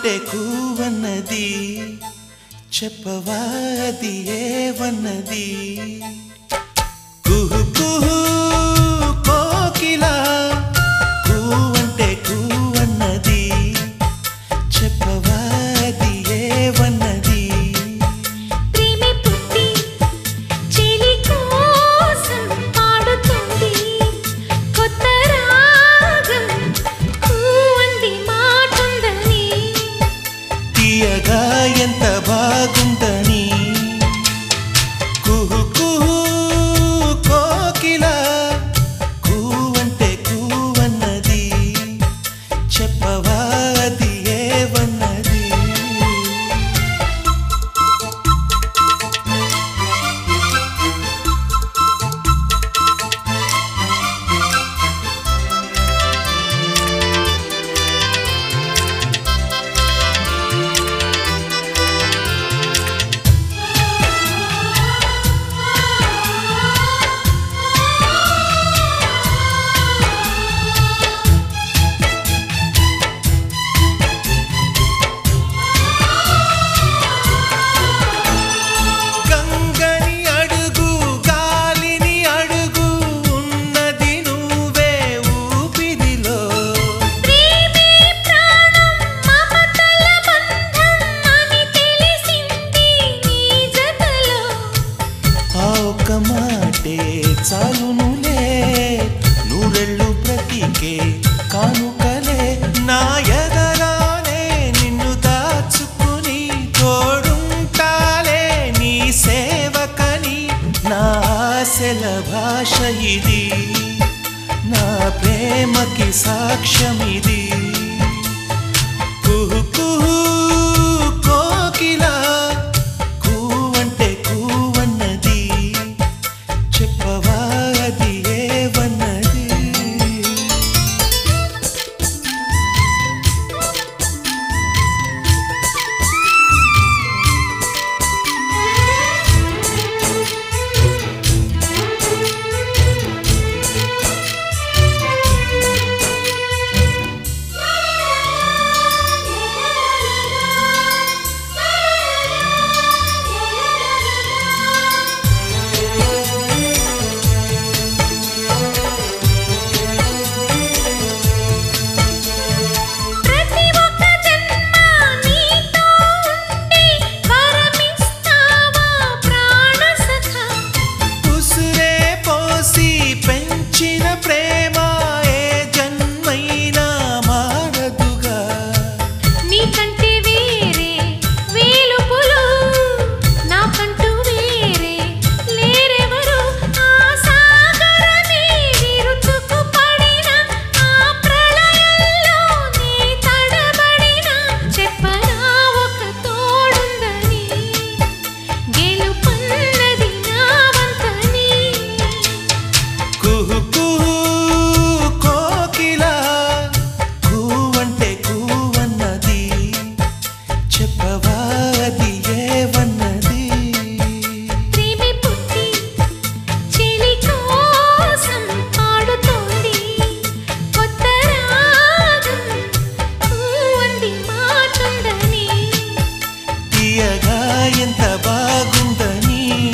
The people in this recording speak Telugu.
అంటే కూవన్నది చెప్పవా అది ఏవన్నది కుహు కుహు కోకిలా కూవంటే కూవన్నది చెప్పవా అది ఏవన్నది ప్రేమే పుట్టి చెలి కోసం పాడుతుంది కొత్త రాగం కూవంది మాటుందని తీయగా ఎంత బాగుందని కుహు కుహు కోకిలా కూవంటే కూవన్నది చెప్పవా అది ఏవన్నది గంగని అడుగు గాలిని అడుగు ఉన్నది నువ్వే ఊపిరిలో ప్రేమే ప్రాణం మమతల బంధం అని తెలిసింది నీ జతలో ఆ ఒక్క మాటే చాలునులే నూరెళ్ళు బ్రతికే కానుకలే నా ఎదరానే నిన్ను దాచుకుని తోడుంటాలే నీ సేవకని నా ఆశల భాష ఇది నా ప్రేమకి సాక్ష్యమిది కుహు కుహు కోకిలా కూవంటే కూవన్నది చెప్పవా అది ఏవన్నది ప్రతి ఒక్క జన్మ నీతో ఉండి వరమిస్తావా ప్రాణ సఖా ఉసురే పోసి పెంచిన ప్రేమ ఏ జన్మైనా మారదుగా నీకంటే వేరే వేలుపులు నాకంటూ వేరే లేరెవరు ఆ సాగరమే విరుచుకు పడిన ఆ ప్రళయంలో నీ తడబడిన చెప్పనా ఒక తోడుందని గెలుపన్నది నా వంతని కుహు కుహు కోకిలా కూవంటే కూవన్నది చెప్పవా అది ఏవన్నది ప్రేమే పుట్టి చెలి కోసం పాడుతోంది కొత్త రాగం కూవంది మాటుందని తీయగా ఎంత